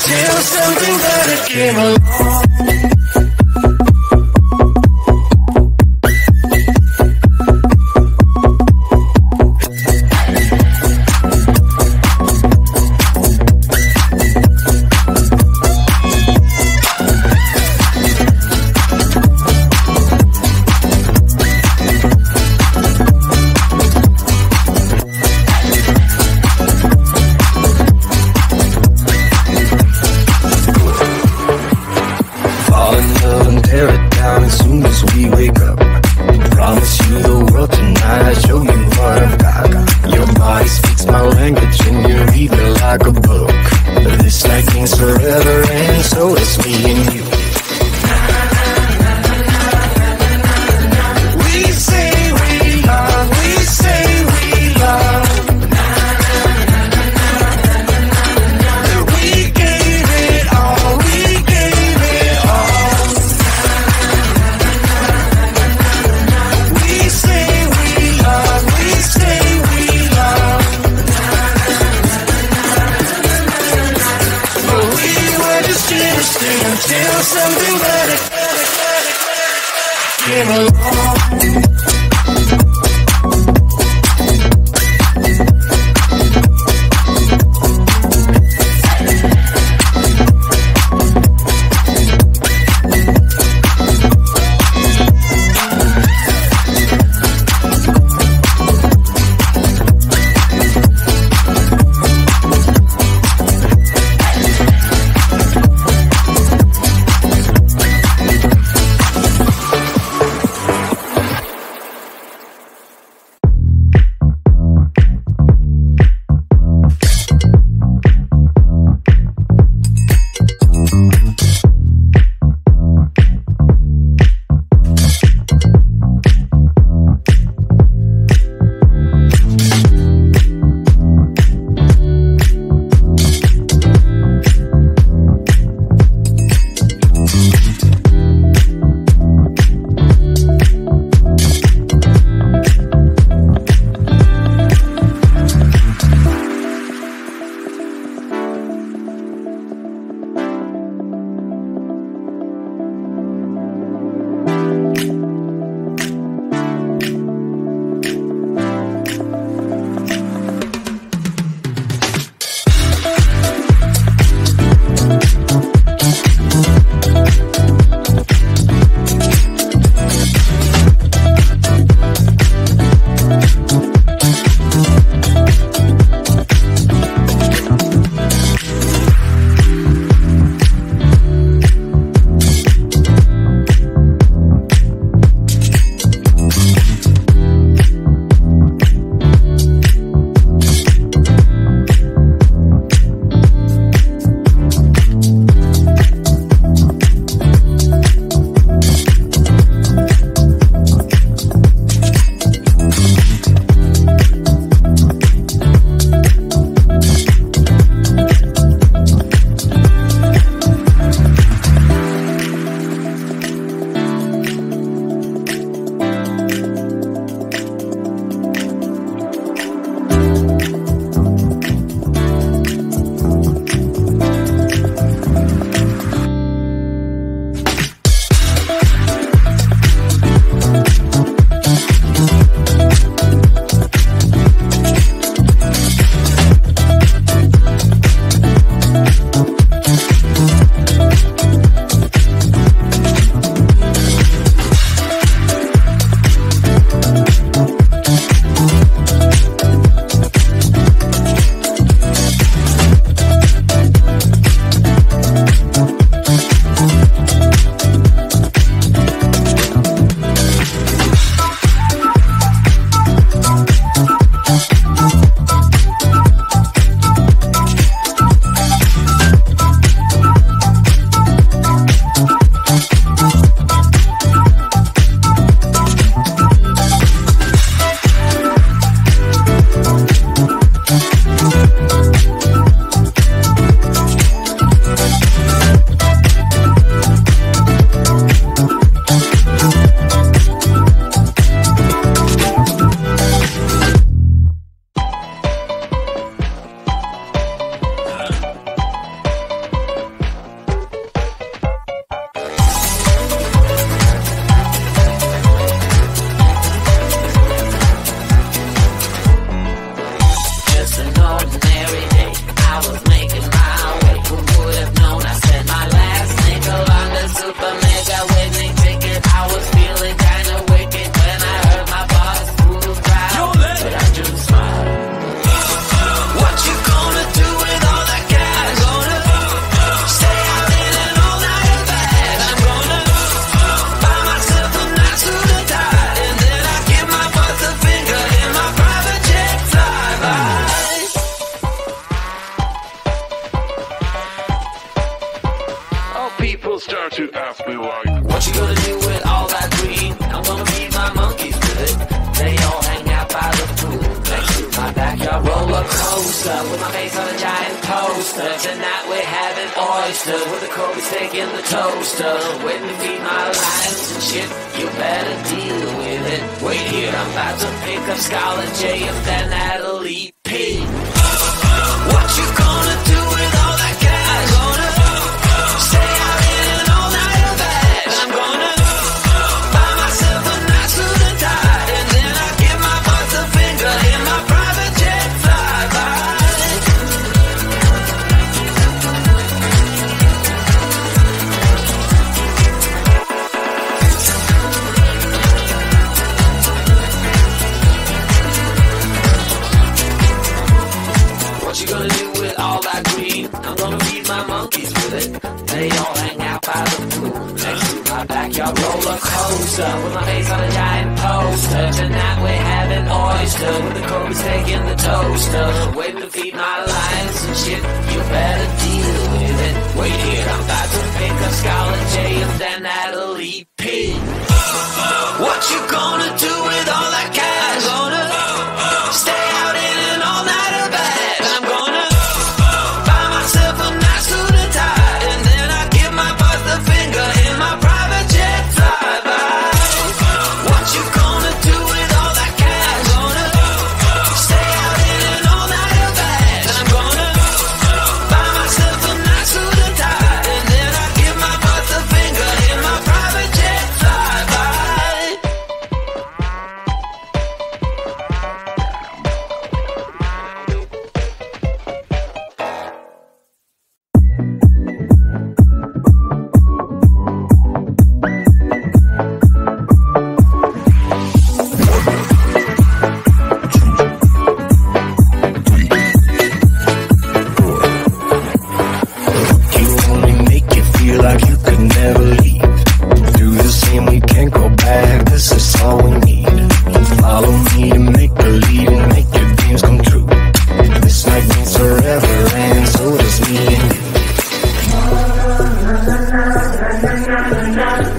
till something better came along. roller coaster with my face on a giant poster. Tonight we're having oysters with the Kobe steak in the toaster. Waiting to feed my lions and shit, you better deal with it. Wait here, I'm about to pick up Scarlett J and then Natalie P. What you gonna do with all that cash? Gonna stay out in an all-nighter bag. I'm gonna buy myself a nice suit and tie, and then I give my boss a finger in my private jet flyby. What you gonna do with all that green? I'm gonna feed my monkeys with it. They all hang out by the pool next to my backyard roller coaster with my face on a giant poster. Tonight we're having oysters with the Kobe steak in the toaster. Waiting to feed my lions and shit, you better deal with it. Wait here, I'm about to pick up Scarlett J and then Natalie P. What you gonna do with all that cash? Gonna stay out in an all-nighter bag. I'm gonna buy myself a nice suit and tie, and then I give my boss the finger in my private jet flyby. What you gonna do with all that cash? Gonna stay out in an all-nighter bag. I'm gonna buy myself a nice suit and tie, and then I give my boss the finger in my private jet flyby. You only make you feel like you could never leave. Do the same, we can't go back. This is all we need. Follow me to make believe and make your dreams come true. This night means forever, and so does me and you.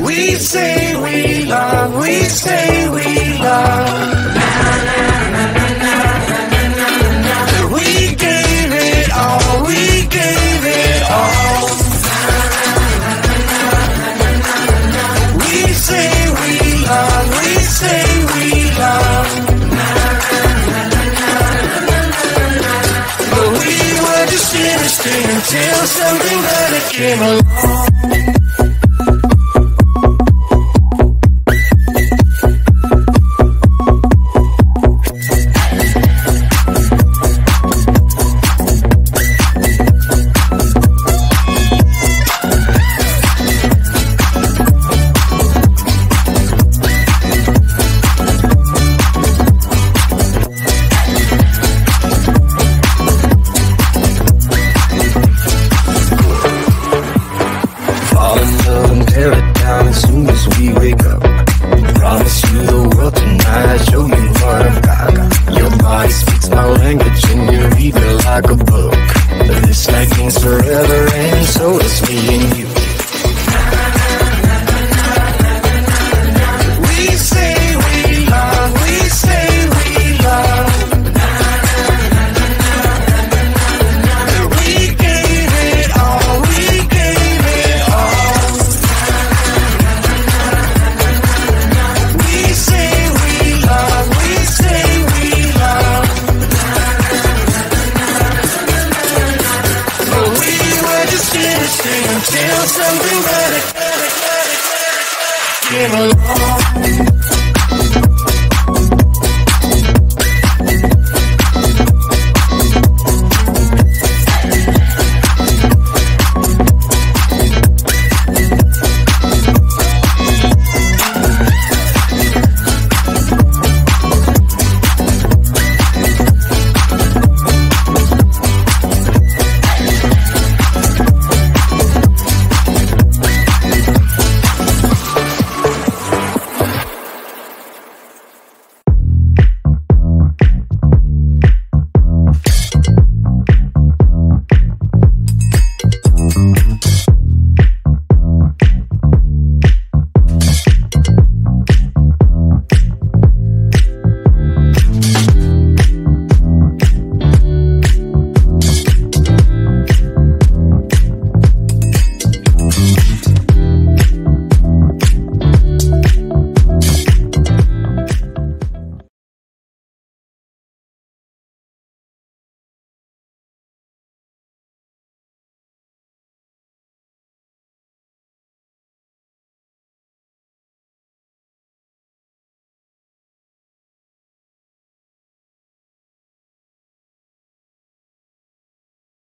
We say we love, we say we love. We gave it all, we gave it all. We say we love, we say we love. But we were just innocent until something better came along. Fall in love and tear it down as soon as we wake up. Promise you the world tonight, show you what I've got. Your body speaks my language and you read it like a book. This night means forever, and so does me and you. We say we love, we say we love. We gave it all, we gave it all. We say we love, we say we love. But we were just innocent until something better came along.